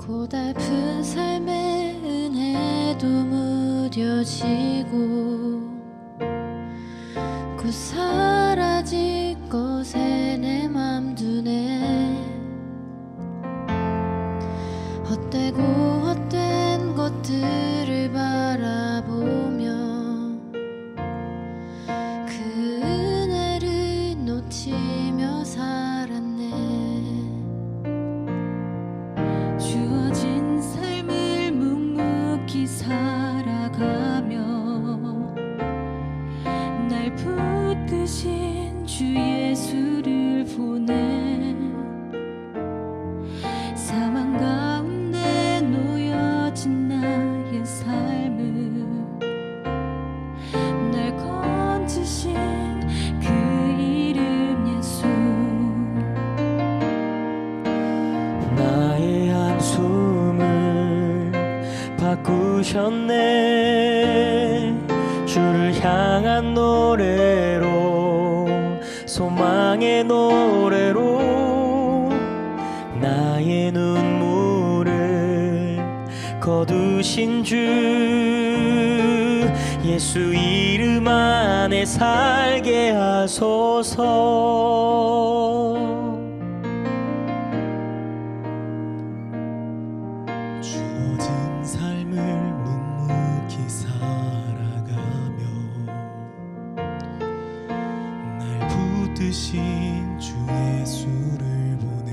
고달픈 삶의 은혜도 무뎌지고 곧 사라질 것에 내 맘 두네. 헛되고 헛된 것들을 바라보며 그 은혜를 놓치며 살았네. 주어진 삶을 묵묵히 살아가며 날 붙드신 주 예수를 보내. 사망 가운데 놓여진 나의 삶을 날 건지신 그 이름 예수. 나의 한숨을 바꾸셨네. 주를 향한 노래로, 소망의 노래로 나의 눈물을 거두신 주 예수 이름 안에 살게 하소서. 주어진 삶을 묵묵히 살아가며 날 붙드신 주 예수를 보내.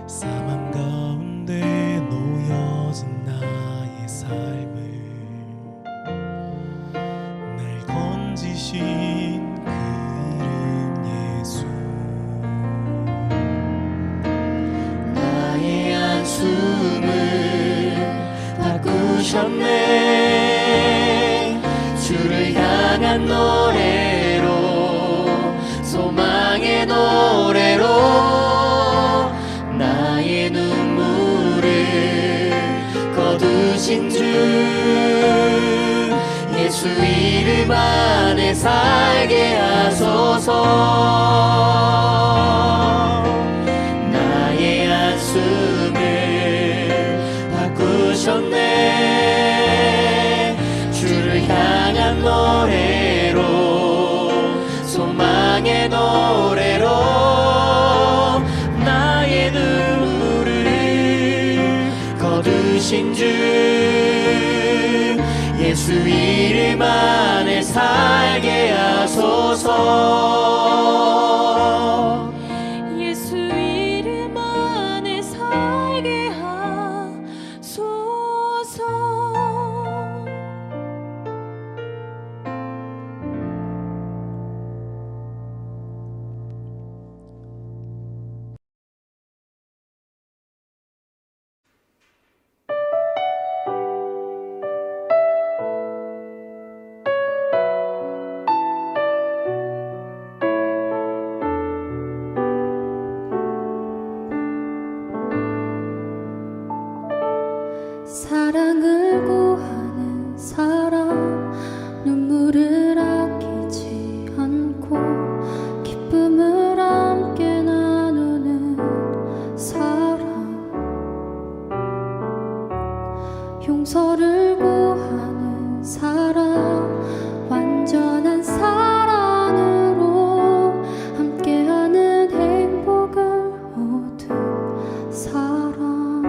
사망 가운데 놓여진 나의 삶을 날 건지신 그 이름 예수. 나의 한숨을 바꾸셨네. 주를 향한 노래로, 소망의 노래로 나의 눈물을 거두신 주 예수 이름 안에 살게 하소서. 나의 한숨을 바꾸셨네. 주를 향한 노래로, 소망의 노래로 나의 눈물을 거두신 주 예수 이름 안에 살게 하소서. 예수 이름 안에 살게 하소서. 사랑을 구하는 사람, 눈물을 아끼지 않고 기쁨을 함께 나누는 사람, 용서를 구하는 사람, 완전한 사랑으로 함께하는 행복을 얻은 사람,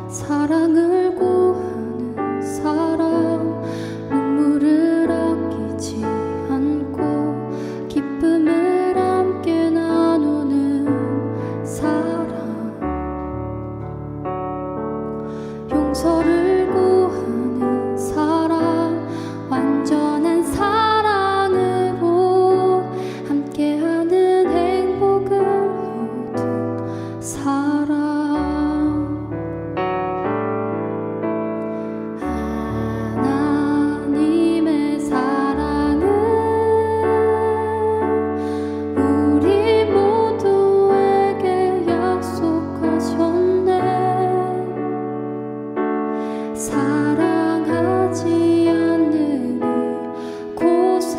사랑을 구하는 사람, 눈물을 아끼지 않고 기쁨을 함께 나누는 사람, 용서를 구하는 사람, 완전한 사랑으로 함께하는 행복을 얻은 사람. 하나님의 사랑은 우리 모두에게 약속하셨네. 사랑하지 않는 이곳에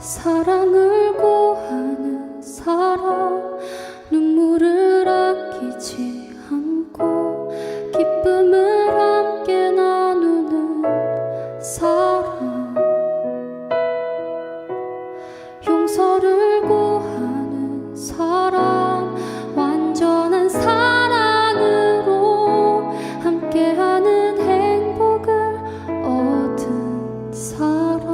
사랑을 구하는 사람, 눈물을 아끼지 않고 기쁨을 함께 나누는 사람, 용서를 구하는 사람, 완전한 사랑으로 함께하는 행복을 얻은 사람.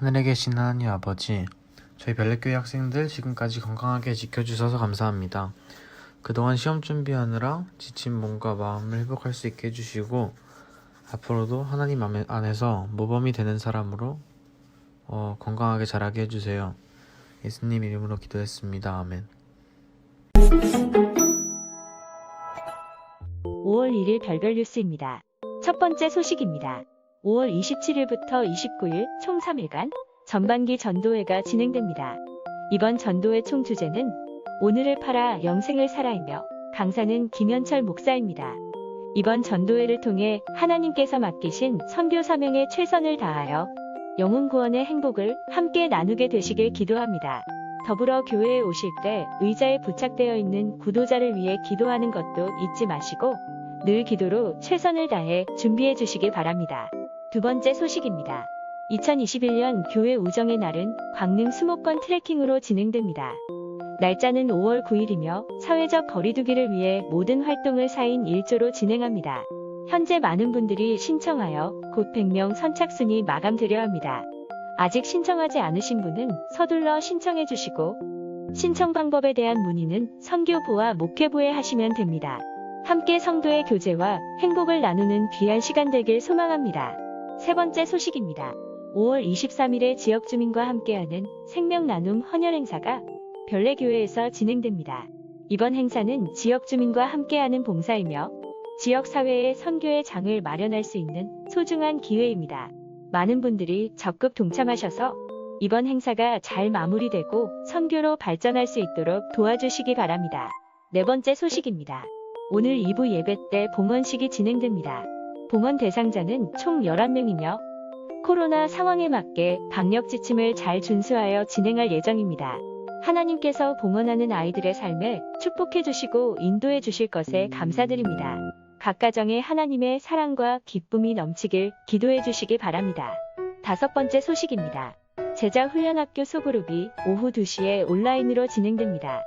하늘에 계신 하나님 아버지, 저희 별내교회 학생들 지금까지 건강하게 지켜주셔서 감사합니다. 그동안 시험 준비하느라 지친 몸과 마음을 회복할 수 있게 해주시고 앞으로도 하나님 안에서 모범이 되는 사람으로 건강하게 자라게 해주세요. 예수님 이름으로 기도했습니다. 아멘. 5월 1일 별별 뉴스입니다. 첫 번째 소식입니다. 5월 27일부터 29일 총 3일간 전반기 전도회가 진행됩니다. 이번 전도회 총 주제는 오늘을 팔아 영생을 살아이며 강사는 김현철 목사입니다. 이번 전도회를 통해 하나님께서 맡기신 선교 사명에 최선을 다하여 영혼 구원의 행복을 함께 나누게 되시길 기도합니다. 더불어 교회에 오실 때 의자에 부착되어 있는 구도자를 위해 기도하는 것도 잊지 마시고 늘 기도로 최선을 다해 준비해 주시기 바랍니다. 두 번째 소식입니다. 2021년 교회 우정의 날은 광릉 수목권 트레킹으로 진행됩니다. 날짜는 5월 9일이며 사회적 거리두기를 위해 모든 활동을 4인 1조로 진행합니다. 현재 많은 분들이 신청하여 곧 100명 선착순이 마감되려 합니다. 아직 신청하지 않으신 분은 서둘러 신청해 주시고 신청 방법에 대한 문의는 선교부와 목회부에 하시면 됩니다. 함께 성도의 교제와 행복을 나누는 귀한 시간 되길 소망합니다. 세 번째 소식입니다. 5월 23일에 지역 주민과 함께하는 생명 나눔 헌혈 행사가 별내교회에서 진행됩니다. 이번 행사는 지역 주민과 함께하는 봉사이며 지역 사회에 선교의 장을 마련할 수 있는 소중한 기회입니다. 많은 분들이 적극 동참하셔서 이번 행사가 잘 마무리되고 선교로 발전할 수 있도록 도와주시기 바랍니다. 네 번째 소식입니다. 오늘 2부 예배 때 봉헌식이 진행됩니다. 봉헌 대상자는 총 11명이며 코로나 상황에 맞게 방역 지침을 잘 준수하여 진행할 예정입니다. 하나님께서 봉헌하는 아이들의 삶에 축복해 주시고 인도해 주실 것에 감사드립니다. 각 가정에 하나님의 사랑과 기쁨이 넘치길 기도해 주시기 바랍니다. 다섯 번째 소식입니다. 제자훈련학교 소그룹이 오후 2시에 온라인으로 진행됩니다.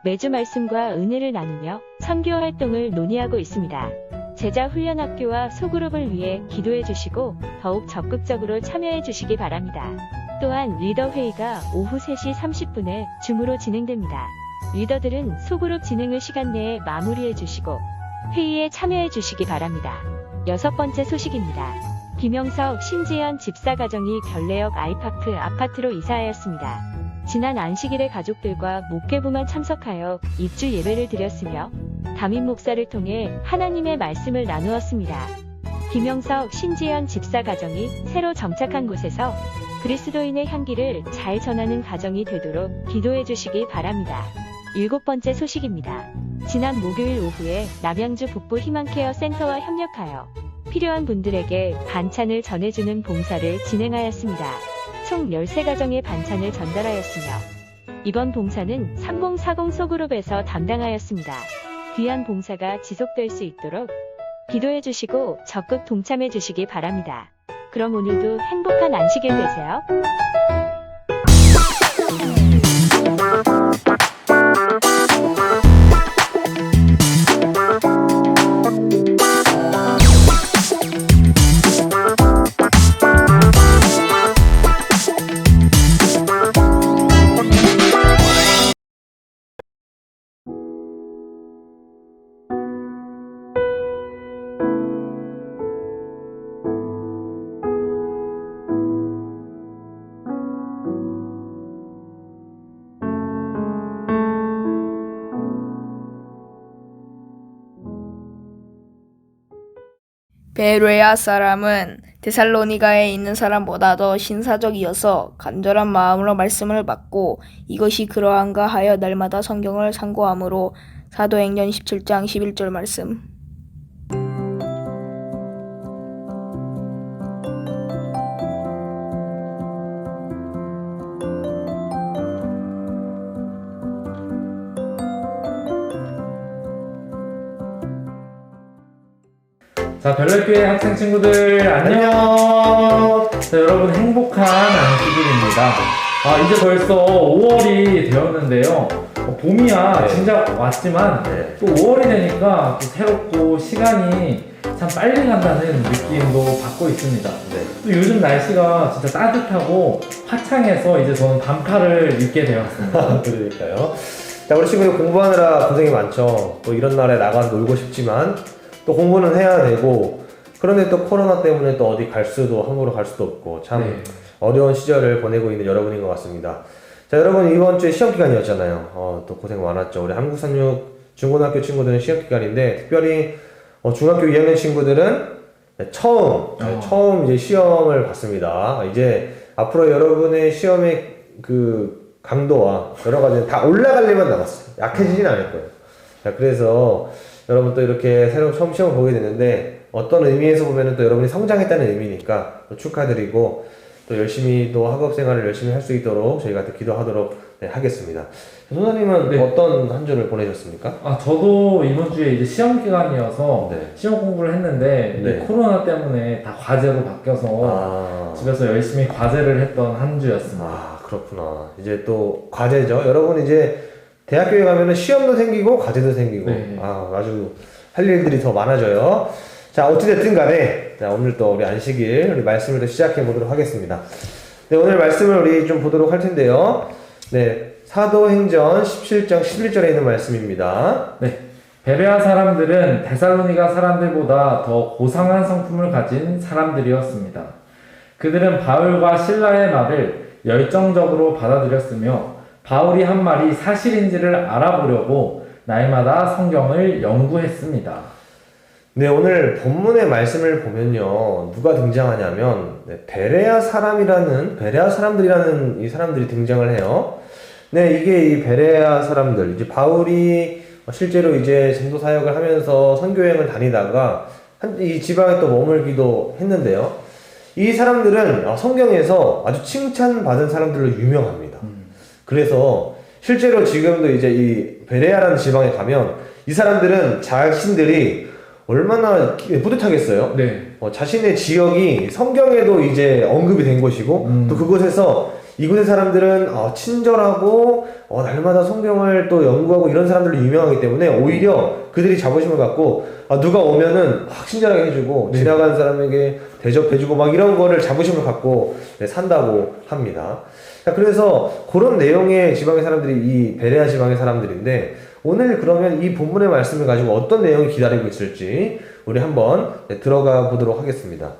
매주 말씀과 은혜를 나누며 선교 활동을 논의하고 있습니다. 제자훈련학교와 소그룹을 위해 기도해 주시고 더욱 적극적으로 참여해 주시기 바랍니다. 또한 리더회의가 오후 3시 30분에 줌으로 진행됩니다. 리더들은 소그룹 진행을 시간 내에 마무리해 주시고 회의에 참여해 주시기 바랍니다. 여섯 번째 소식입니다. 김영석, 신지연 집사 가정이 별내역 아이파크 아파트로 이사하였습니다. 지난 안식일에 가족들과 목회부만 참석하여 입주 예배를 드렸으며 담임 목사를 통해 하나님의 말씀을 나누었습니다. 김영석, 신지연 집사 가정이 새로 정착한 곳에서 그리스도인의 향기를 잘 전하는 가정이 되도록 기도해 주시기 바랍니다. 일곱 번째 소식입니다. 지난 목요일 오후에 남양주 북부 희망케어 센터와 협력하여 필요한 분들에게 반찬을 전해주는 봉사를 진행하였습니다. 총 13가정의 반찬을 전달하였으며 이번 봉사는 3040 소그룹에서 담당하였습니다. 귀한 봉사가 지속될 수 있도록 기도해 주시고 적극 동참해 주시기 바랍니다. 그럼 오늘도 행복한 안식일 되세요. 베레아 사람은 데살로니가에 있는 사람보다 더 신사적이어서 간절한 마음으로 말씀을 받고 이것이 그러한가 하여 날마다 성경을 상고함으로 사도행전 17장 11절 말씀. 자, 별내교회 학생 친구들 안녕. 자, 여러분 행복한 안식일입니다. 이제 벌써 5월이 되었는데요. 봄이야 진짜 왔지만 또 5월이 되니까 또 새롭고 시간이 참 빨리 간다는 느낌도 받고 있습니다. 네. 또 요즘 날씨가 진짜 따뜻하고 화창해서 이제 저는 반팔을 입게 되었습니다. 그러니까요. 자, 우리 친구들 공부하느라 고생이 많죠. 또 이런 날에 나가서 놀고 싶지만 또 공부는 해야 되고, 그런데 또 코로나 때문에 또 어디 갈 수도, 함부로 갈 수도 없고 참 네. 어려운 시절을 보내고 있는 여러분인 것 같습니다. 자, 여러분 이번 주에 시험 기간이었잖아요. 또 고생 많았죠. 우리 한국산육 중고등학교 친구들은 시험 기간인데, 특별히 중학교 2학년 친구들은 처음 이제 시험을 봤습니다. 이제 앞으로 여러분의 시험의 그 강도와 여러 가지 다 올라갈 일만 남았어요. 약해지진 않을 거예요. 자, 그래서 여러분 또 이렇게 새로운 처음 시험을 보게 되는데, 어떤 의미에서 보면은 또 여러분이 성장했다는 의미니까 또 축하드리고, 또 열심히 또 학업 생활을 열심히 할 수 있도록 저희가 또 기도하도록 하겠습니다. 선생님은 네. 어떤 한 주를 보내셨습니까? 저도 이번 주에 이제 시험 기간이어서 네. 시험 공부를 했는데 네. 이게 코로나 때문에 다 과제로 바뀌어서 집에서 열심히 과제를 했던 한 주였습니다. 그렇구나. 이제 또 과제죠. 여러분 이제 대학교에 가면은 시험도 생기고 과제도 생기고 네. 아주 할 일들이 더 많아져요. 자, 어찌됐든 간에 자, 오늘 또 우리 안식일 우리 말씀을 또 시작해 보도록 하겠습니다. 네, 오늘 말씀을 우리 좀 보도록 할 텐데요. 네, 사도행전 17장 11절에 있는 말씀입니다. 네. 베레아 사람들은 데살로니가 사람들보다 더 고상한 성품을 가진 사람들이었습니다. 그들은 바울과 신라의 말을 열정적으로 받아들였으며, 바울이 한 말이 사실인지를 알아보려고 날마다 성경을 연구했습니다. 네, 오늘 본문의 말씀을 보면요, 누가 등장하냐면 베레아 사람들이라는 이 사람들이 등장을 해요. 네, 이게 이 베레아 사람들, 이제 바울이 실제로 이제 전도 사역을 하면서 선교여행을 다니다가 이 지방에 또 머물기도 했는데요. 이 사람들은 성경에서 아주 칭찬받은 사람들로 유명합니다. 그래서 실제로 지금도 이제 이 베레아라는 지방에 가면 이 사람들은 자신들이 얼마나 뿌듯하겠어요? 네. 자신의 지역이 성경에도 이제 언급이 된 곳이고, 또 그곳에서 이곳의 사람들은 친절하고 날마다 성경을 또 연구하고 이런 사람들로 유명하기 때문에 오히려 그들이 자부심을 갖고 누가 오면은 친절하게 해주고 네. 지나가는 사람에게 대접해주고 막 이런 거를 자부심을 갖고 산다고 합니다. 자, 그래서 그런 내용의 지방의 사람들이 이 베레아 지방의 사람들인데, 오늘 그러면 이 본문의 말씀을 가지고 어떤 내용이 기다리고 있을지 우리 한번 들어가 보도록 하겠습니다.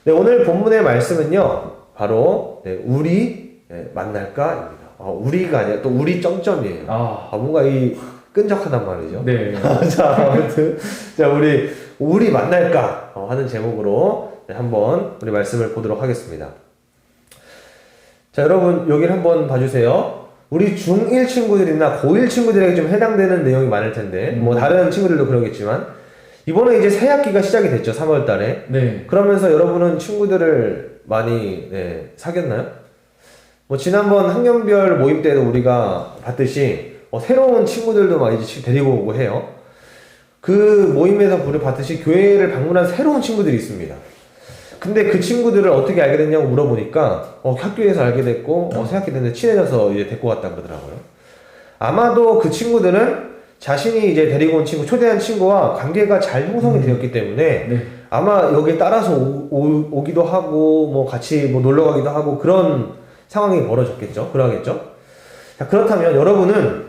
네, 오늘 본문의 말씀은요, 바로 우리 만날까입니다. 우리가 아니라 또 우리 점점이에요. 뭔가 이 끈적하단 말이죠. 네. 자, 아무튼 자, 우리 만날까 하는 제목으로 한번 우리 말씀을 보도록 하겠습니다. 자, 여러분 여기를 한번 봐주세요. 우리 중1 친구들이나 고1 친구들에게 좀 해당되는 내용이 많을 텐데, 뭐 다른 친구들도 그러겠지만, 이번에 이제 새 학기가 시작이 됐죠. 3월 달에. 네. 그러면서 여러분은 친구들을 많이 사귀었나요? 뭐 지난번 학년별 모임 때도 우리가 봤듯이 새로운 친구들도 막 이제 데리고 오고 해요. 그 모임에서 우리 봤듯이 교회를 방문한 새로운 친구들이 있습니다. 근데 그 친구들을 어떻게 알게 됐냐고 물어보니까 학교에서 알게 됐고 새 학기 됐는데 친해져서 이제 데리고 왔다 그러더라고요. 아마도 그 친구들은 자신이 이제 데리고 온 친구, 초대한 친구와 관계가 잘 형성이 되었기 때문에 네. 아마 여기에 따라서 오기도 하고 뭐 같이 뭐 놀러 가기도 하고 그런 상황이 벌어졌겠죠. 그러겠죠. 자, 그렇다면 여러분은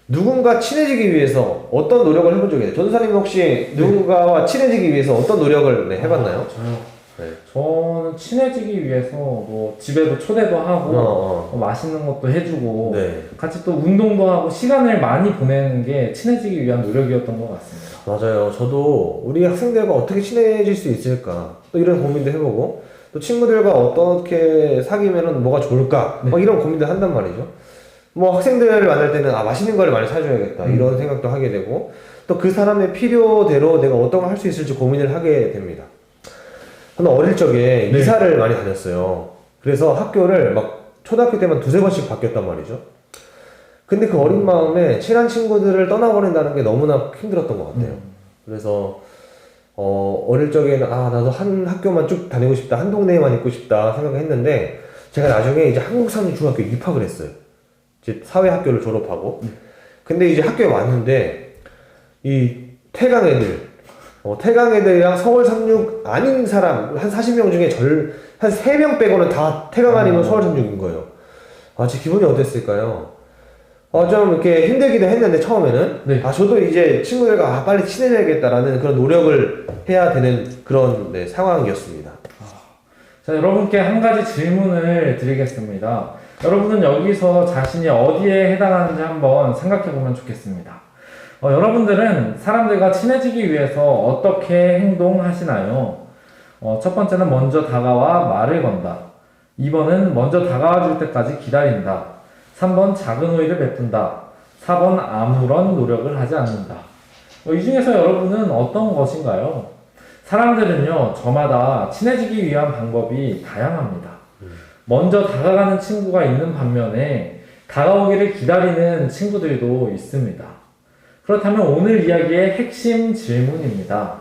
누군가 친해지기 위해서 어떤 노력을 해본 적이 있나요? 전도사님 혹시 누군가와 친해지기 위해서 어떤 노력을 해봤나요? 저요? 네. 저는 친해지기 위해서 뭐 집에도 초대도 하고 맛있는 것도 해주고 네. 같이 또 운동도 하고 시간을 많이 보내는 게 친해지기 위한 노력이었던 것 같습니다. 맞아요. 저도 우리 학생들과 어떻게 친해질 수 있을까 또 이런 고민도 해보고, 또 친구들과 어떻게 사귀면은 뭐가 좋을까 막 이런 고민도 한단 말이죠. 뭐 학생들을 만날 때는 맛있는 거를 많이 사줘야겠다 이런 생각도 하게 되고, 또 그 사람의 필요대로 내가 어떤 걸 할 수 있을지 고민을 하게 됩니다. 저는 어릴 적에 이사를 많이 다녔어요. 그래서 학교를 막 초등학교 때만 두세 번씩 바뀌었단 말이죠. 근데 그 어린 마음에 친한 친구들을 떠나보낸다는 게 너무나 힘들었던 것 같아요. 그래서 어릴 적에는 나도 한 학교만 쭉 다니고 싶다, 한 동네에만 있고 싶다 생각했는데, 제가 나중에 이제 한국산중학교에 입학을 했어요. 이제 사회학교를 졸업하고. 근데 이제 학교에 왔는데 이 퇴강 애들 태강에대랑 서울 36 아닌 사람 한 40명 중에 한 3명 빼고는 다 태강 아니면 서울 36인 거예요. 제 기분이 어땠을까요? 좀 이렇게 힘들기도 했는데 처음에는 네. 저도 이제 친구들과 빨리 친해져야겠다라는 그런 노력을 해야 되는 그런 상황이었습니다. 자, 여러분께 한 가지 질문을 드리겠습니다. 여러분은 여기서 자신이 어디에 해당하는지 한번 생각해 보면 좋겠습니다. 여러분들은 사람들과 친해지기 위해서 어떻게 행동하시나요? 첫 번째는 먼저 다가와 말을 건다. 2번은 먼저 다가와 줄 때까지 기다린다. 3번 작은 호의를 베푼다. 4번 아무런 노력을 하지 않는다. 이 중에서 여러분은 어떤 것인가요? 사람들은요, 저마다 친해지기 위한 방법이 다양합니다. 먼저 다가가는 친구가 있는 반면에 다가오기를 기다리는 친구들도 있습니다. 그렇다면 오늘 이야기의 핵심 질문입니다.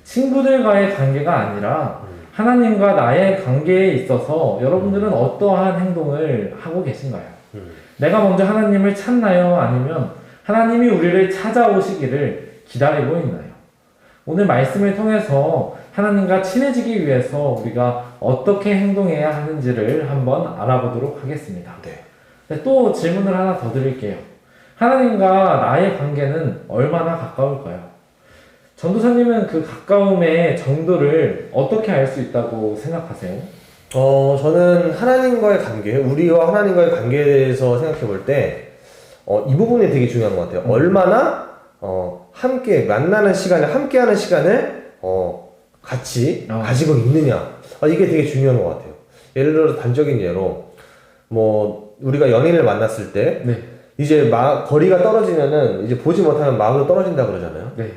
친구들과의 관계가 아니라 하나님과 나의 관계에 있어서 여러분들은 어떠한 행동을 하고 계신가요? 내가 먼저 하나님을 찾나요? 아니면 하나님이 우리를 찾아오시기를 기다리고 있나요? 오늘 말씀을 통해서 하나님과 친해지기 위해서 우리가 어떻게 행동해야 하는지를 한번 알아보도록 하겠습니다. 네, 또 질문을 하나 더 드릴게요. 하나님과 나의 관계는 얼마나 가까울까요? 전도사님은 그 가까움의 정도를 어떻게 알 수 있다고 생각하세요? 저는 하나님과의 관계, 우리와 하나님과의 관계에 대해서 생각해 볼 때, 이 부분이 되게 중요한 것 같아요. 얼마나, 함께 만나는 시간을, 함께하는 시간을, 같이 가지고 있느냐. 이게 되게 중요한 것 같아요. 예를 들어서 단적인 예로, 우리가 연인을 만났을 때, 네. 이제 거리가 떨어지면은, 이제 보지 못하면 마음도 떨어진다 그러잖아요. 네.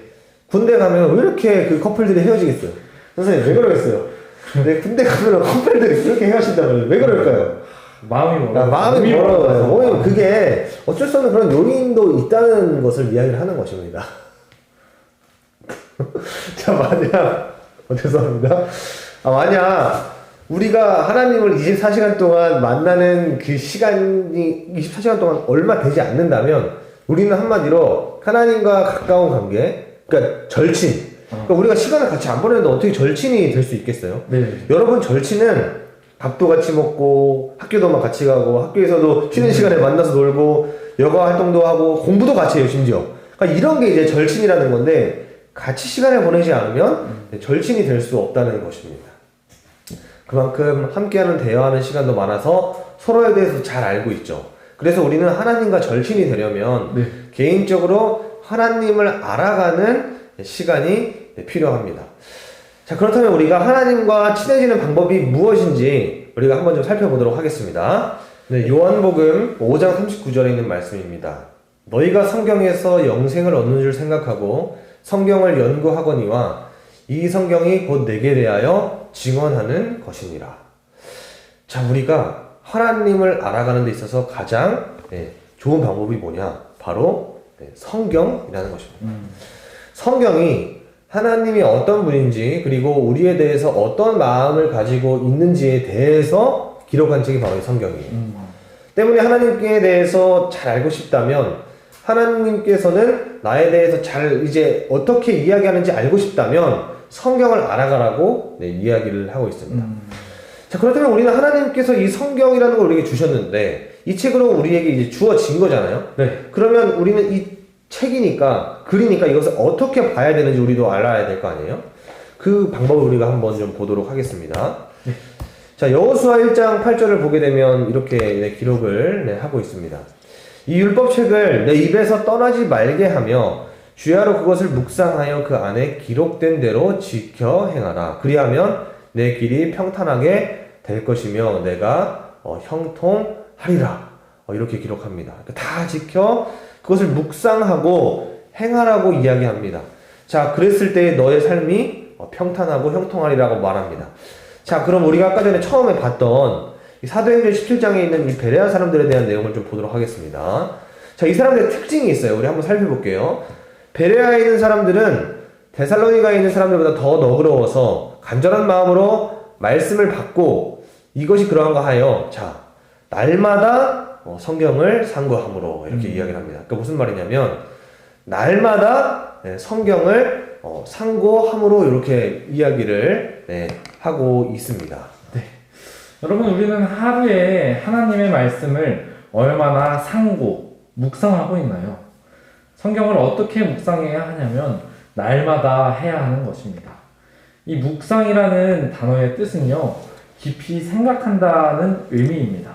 군대 가면 왜 이렇게 그 커플들이 헤어지겠어요? 선생님, 왜 그러겠어요? 근데 군대 가면 커플들이 그렇게 헤어진다고요. 왜 그럴까요? 마음이 멀어요. 마음이 멀어요. 그게 어쩔 수 없는 그런 요인도 있다는 것을 이야기를 하는 것입니다. 자, 죄송합니다. 만약 우리가 하나님을 24시간 동안 만나는 그 시간이 24시간 동안 얼마 되지 않는다면 우리는 한마디로 하나님과 가까운 관계, 그러니까 절친. 그러니까 우리가 시간을 같이 안 보내는데 어떻게 절친이 될 수 있겠어요? 네. 여러분, 절친은 밥도 같이 먹고 학교도 같이 가고 학교에서도 쉬는 시간에 만나서 놀고 여가 활동도 하고 공부도 같이 해요, 심지어. 그러니까 이런 게 이제 절친이라는 건데 같이 시간을 보내지 않으면 절친이 될 수 없다는 것입니다. 그만큼 함께하는 대화하는 시간도 많아서 서로에 대해서 잘 알고 있죠. 그래서 우리는 하나님과 절친이 되려면 개인적으로 하나님을 알아가는 시간이 필요합니다. 자, 그렇다면 우리가 하나님과 친해지는 방법이 무엇인지 우리가 한번 좀 살펴보도록 하겠습니다. 요한복음 5장 39절에 있는 말씀입니다. 너희가 성경에서 영생을 얻는 줄 생각하고 성경을 연구하거니와 이 성경이 곧 내게 대하여 증언하는 것이니라. 자, 우리가 하나님을 알아가는 데 있어서 가장 좋은 방법이 뭐냐? 바로 성경이라는 것입니다. 성경이 하나님이 어떤 분인지 그리고 우리에 대해서 어떤 마음을 가지고 있는지에 대해서 기록한 책이 바로 이 성경이에요. 때문에 하나님께 대해서 잘 알고 싶다면 하나님께서는 나에 대해서 잘 이제 어떻게 이야기하는지 알고 싶다면 성경을 알아가라고 이야기를 하고 있습니다. 자, 그렇다면 우리는 하나님께서 이 성경이라는 걸 우리에게 주셨는데 이 책으로 우리에게 이제 주어진 거잖아요. 그러면 우리는 이 책이니까 글이니까 이것을 어떻게 봐야 되는지 우리도 알아야 될 거 아니에요? 그 방법을 우리가 한번 좀 보도록 하겠습니다. 자, 여호수아 1장 8절을 보게 되면 이렇게 기록을 하고 있습니다. 이 율법책을 내 입에서 떠나지 말게 하며 주야로 그것을 묵상하여 그 안에 기록된 대로 지켜 행하라. 그리하면 내 길이 평탄하게 될 것이며 내가 형통하리라. 이렇게 기록합니다. 다 지켜 그것을 묵상하고 행하라고 이야기합니다. 자, 그랬을 때 너의 삶이 평탄하고 형통하리라고 말합니다. 자, 그럼 우리가 아까 전에 처음에 봤던 사도행전 17장에 있는 이 베레아 사람들에 대한 내용을 좀 보도록 하겠습니다. 자, 이 사람들의 특징이 있어요. 우리 한번 살펴볼게요. 베레아에 있는 사람들은 데살로니가에 있는 사람들보다 더 너그러워서 간절한 마음으로 말씀을 받고 이것이 그러한가 하여 자, 날마다 성경을 상고함으로 이렇게 이야기를 합니다. 그러니까 무슨 말이냐면 날마다 성경을 상고함으로 이렇게 이야기를 하고 있습니다. 여러분, 우리는 하루에 하나님의 말씀을 얼마나 묵상하고 있나요? 성경을 어떻게 묵상해야 하냐면 날마다 해야 하는 것입니다. 이 묵상이라는 단어의 뜻은요, 깊이 생각한다는 의미입니다.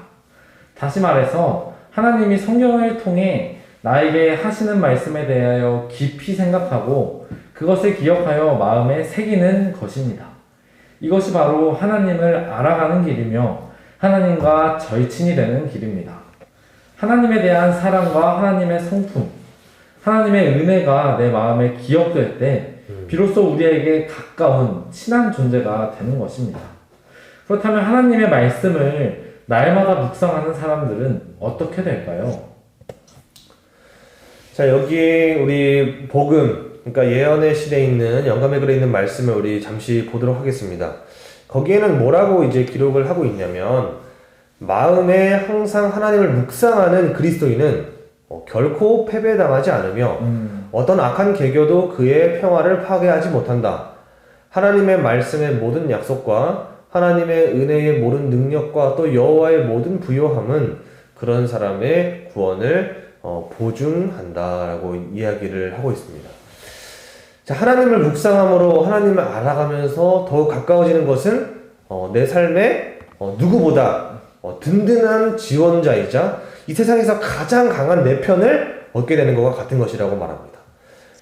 다시 말해서 하나님이 성경을 통해 나에게 하시는 말씀에 대하여 깊이 생각하고 그것을 기억하여 마음에 새기는 것입니다. 이것이 바로 하나님을 알아가는 길이며 하나님과 절친이 되는 길입니다. 하나님에 대한 사랑과 하나님의 성품, 하나님의 은혜가 내 마음에 기억될 때 비로소 우리에게 가까운 친한 존재가 되는 것입니다. 그렇다면 하나님의 말씀을 날마다 묵상하는 사람들은 어떻게 될까요? 자, 여기 우리 복음, 그러니까 예언의 시대에 있는 영감에 글에 있는 말씀을 우리 잠시 보도록 하겠습니다. 거기에는 뭐라고 이제 기록을 하고 있냐면, 마음에 항상 하나님을 묵상하는 그리스도인은 결코 패배당하지 않으며 어떤 악한 계교도 그의 평화를 파괴하지 못한다. 하나님의 말씀의 모든 약속과 하나님의 은혜의 모든 능력과 또 여호와의 모든 부요함은 그런 사람의 구원을 보증한다라고 이야기를 하고 있습니다. 자, 하나님을 묵상함으로 하나님을 알아가면서 더욱 가까워지는 것은 내 삶에 누구보다 든든한 지원자이자 이 세상에서 가장 강한 내 편을 얻게 되는 것과 같은 것이라고 말합니다.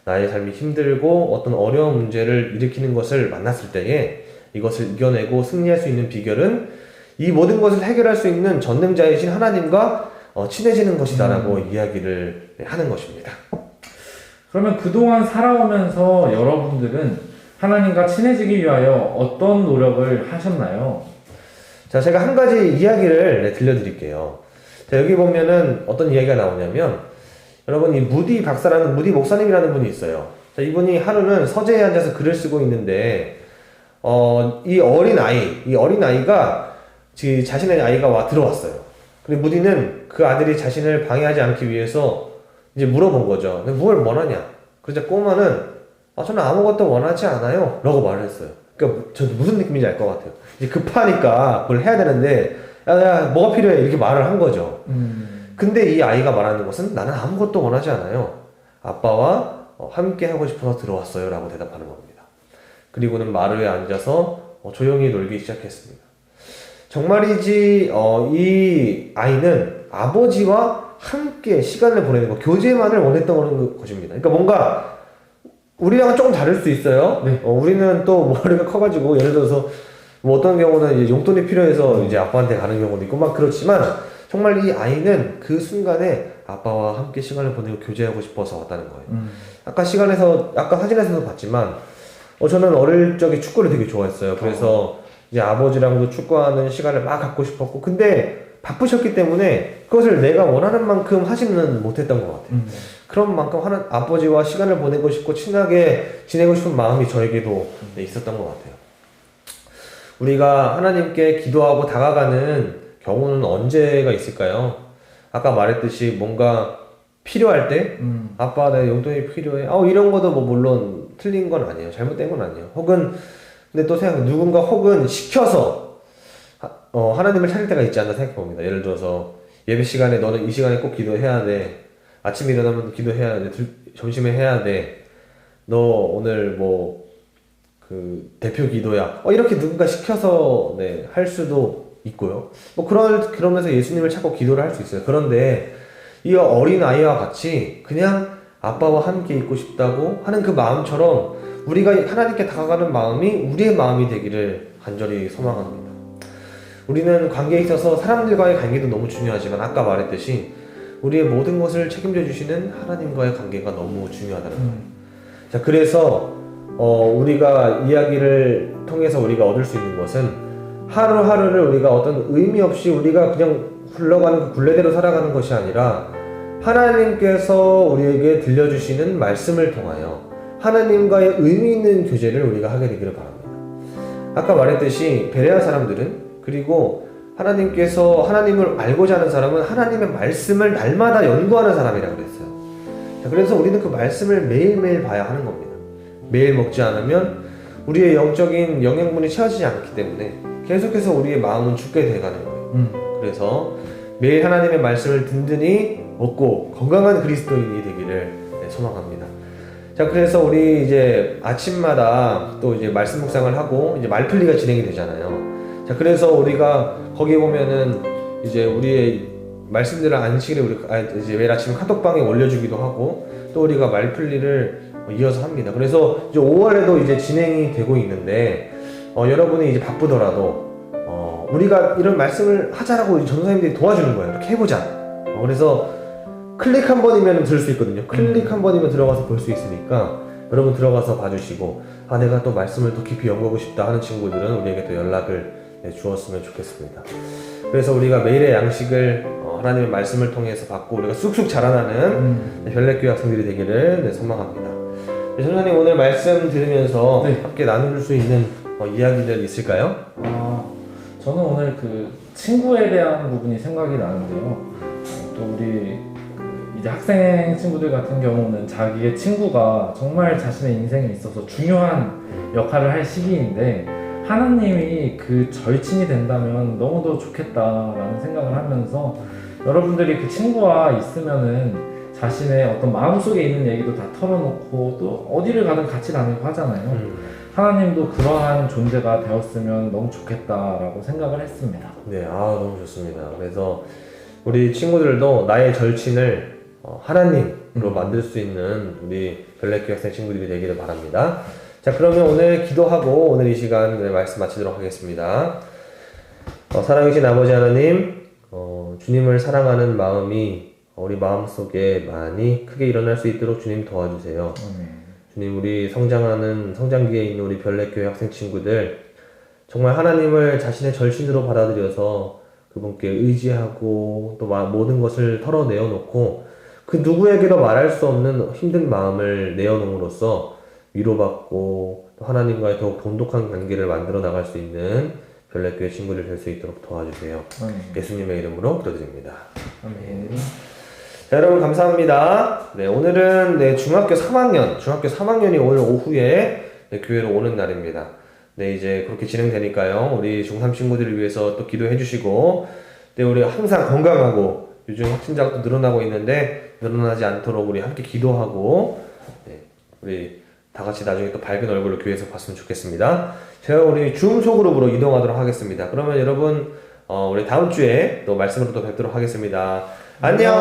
나의 삶이 힘들고 어떤 어려운 문제를 일으키는 것을 만났을 때에 이것을 이겨내고 승리할 수 있는 비결은 이 모든 것을 해결할 수 있는 전능자이신 하나님과 친해지는 것이다라고 이야기를 하는 것입니다. 그러면 그동안 살아오면서 여러분들은 하나님과 친해지기 위하여 어떤 노력을 하셨나요? 자, 제가 한 가지 이야기를 들려드릴게요. 자, 여기 보면은 어떤 이야기가 나오냐면, 여러분, 이 무디 목사님이라는 분이 있어요. 자, 이분이 하루는 서재에 앉아서 글을 쓰고 있는데, 이 어린아이가 자신의 아이가 들어왔어요. 그리고 무디는 그 아들이 자신을 방해하지 않기 위해서 이제 물어본 거죠. 뭘 원하냐? 그러자 꼬마는, 저는 아무것도 원하지 않아요. 라고 말을 했어요. 그러니까 저도 무슨 느낌인지 알 것 같아요. 이제 급하니까 그걸 해야 되는데, 야, 뭐가 필요해? 이렇게 말을 한 거죠. 근데 이 아이가 말하는 것은 나는 아무것도 원하지 않아요. 아빠와 함께 하고 싶어서 들어왔어요. 라고 대답하는 겁니다. 그리고는 마루에 앉아서 조용히 놀기 시작했습니다. 정말이지, 이 아이는 아버지와 함께 시간을 보내는 것, 교제만을 원했던 것입니다. 그러니까 뭔가 우리랑은 조금 다를 수 있어요. 네. 우리는 또 머리가 커가지고 예를 들어서 뭐 어떤 경우는 이제 용돈이 필요해서 이제 아빠한테 가는 경우도 있고 막 그렇지만, 정말 이 아이는 그 순간에 아빠와 함께 시간을 보내고 교제하고 싶어서 왔다는 거예요. 아까 사진에서도 봤지만, 저는 어릴 적에 축구를 되게 좋아했어요. 그래서 이제 아버지랑도 축구하는 시간을 막 갖고 싶었고, 근데 바쁘셨기 때문에 그것을 내가 원하는 만큼 하지는 못했던 것 같아요. 그런 만큼 아버지와 시간을 보내고 싶고 친하게 지내고 싶은 마음이 저에게도 있었던 것 같아요. 우리가 하나님께 기도하고 다가가는 경우는 언제가 있을까요? 아까 말했듯이 뭔가 필요할 때, 아빠 내 용돈이 필요해. 이런 것도 뭐 물론 틀린 건 아니에요. 잘못된 건 아니에요. 혹은 근데 또 누군가 혹은 시켜서 하나님을 찾을 때가 있지 않나 생각해 봅니다. 예를 들어서 예배 시간에 너는 이 시간에 꼭 기도해야 돼. 아침에 일어나면 기도해야 돼. 점심에 해야 돼. 너 오늘 뭐 대표 기도야. 이렇게 누군가 시켜서 할 수도 있고요. 뭐 그러면서 예수님을 찾고 기도를 할 수 있어요. 그런데 이 어린 아이와 같이 그냥 아빠와 함께 있고 싶다고 하는 그 마음처럼 우리가 하나님께 다가가는 마음이 우리의 마음이 되기를 간절히 소망합니다. 우리는 관계에 있어서 사람들과의 관계도 너무 중요하지만 아까 말했듯이 우리의 모든 것을 책임져 주시는 하나님과의 관계가 너무 중요하다는 거예요. 자, 그래서 우리가 이야기를 통해서 우리가 얻을 수 있는 것은 하루하루를 우리가 어떤 의미 없이 우리가 그냥 흘러가는 그 굴레대로 살아가는 것이 아니라 하나님께서 우리에게 들려주시는 말씀을 통하여 하나님과의 의미 있는 교제를 우리가 하게 되기를 바랍니다. 아까 말했듯이 베레아 사람들은, 그리고 하나님께서 하나님을 알고자 하는 사람은 하나님의 말씀을 날마다 연구하는 사람이라고 그랬어요. 자, 그래서 우리는 그 말씀을 매일매일 봐야 하는 겁니다. 매일 먹지 않으면 우리의 영적인 영양분이 채워지지 않기 때문에 계속해서 우리의 마음은 죽게 돼가는 거예요. 그래서 매일 하나님의 말씀을 든든히 먹고 건강한 그리스도인이 되기를 소망합니다. 자, 그래서 우리 이제 아침마다 또 이제 말씀 묵상을 하고 이제 말풀리가 진행이 되잖아요. 자, 그래서 우리가 거기에 보면은 이제 우리의 말씀들을 안식일에 이제 매일 아침 카톡방에 올려주기도 하고 또 우리가 말풀리를 이어서 합니다. 그래서 이제 5월에도 이제 진행이 되고 있는데 여러분이 이제 바쁘더라도 우리가 이런 말씀을 하자라고 전도사님들이 도와주는 거예요. 이렇게 해보자. 그래서 클릭 한 번이면 들을 수 있거든요. 클릭 한 번이면 들어가서 볼 수 있으니까 여러분 들어가서 봐주시고 내가 또 말씀을 더 깊이 연구하고 싶다 하는 친구들은 우리에게 또 연락을 주었으면 좋겠습니다. 그래서 우리가 매일의 양식을 하나님의 말씀을 통해서 받고 우리가 쑥쑥 자라나는 별내교회 학생들이 되기를 소망합니다. 전도사님 오늘 말씀 들으면서 함께 나눌 수 있는 이야기들 있을까요? 저는 오늘 그 친구에 대한 부분이 생각이 나는데요. 또 우리 이제 학생 친구들 같은 경우는 자기의 친구가 정말 자신의 인생에 있어서 중요한 역할을 할 시기인데 하나님이 그 절친이 된다면 너무도 좋겠다라는 생각을 하면서 여러분들이 그 친구와 있으면은 자신의 어떤 마음속에 있는 얘기도 다 털어놓고 또 어디를 가든 같이 다니고 하잖아요. 하나님도 그러한 존재가 되었으면 너무 좋겠다라고 생각을 했습니다. 네, 너무 좋습니다. 그래서 우리 친구들도 나의 절친을 하나님으로 만들 수 있는 우리 별내교회 학생 친구들이 되기를 바랍니다. 자, 그러면 오늘 기도하고 오늘 이 시간 말씀 마치도록 하겠습니다. 사랑하신 아버지 하나님, 주님을 사랑하는 마음이 우리 마음속에 많이 크게 일어날 수 있도록 주님 도와주세요. 주님, 우리 성장하는 성장기에 있는 우리 별내교회 학생 친구들 정말 하나님을 자신의 절친으로 받아들여서 그분께 의지하고 또 모든 것을 털어내어 놓고 그 누구에게도 말할 수 없는 힘든 마음을 내어놓음으로써 위로받고 또 하나님과의 더욱 돈독한 관계를 만들어 나갈 수 있는 별내교회 친구들 될 수 있도록 도와주세요. 예수님의 이름으로 기도드립니다. 아멘. 자, 여러분 감사합니다. 네, 오늘은 중학교 3학년이 오늘 오후에 교회로 오는 날입니다. 네, 이제 그렇게 진행되니까요. 우리 중3 친구들을 위해서 또 기도해 주시고, 네, 우리 항상 건강하고 요즘 확진자가 또 늘어나고 있는데 늘어나지 않도록 우리 함께 기도하고, 네, 우리 다 같이 나중에 또 밝은 얼굴로 교회에서 봤으면 좋겠습니다. 제가 우리 줌 소그룹으로 이동하도록 하겠습니다. 그러면 여러분 우리 다음 주에 또 말씀으로 또 뵙도록 하겠습니다. 안녕.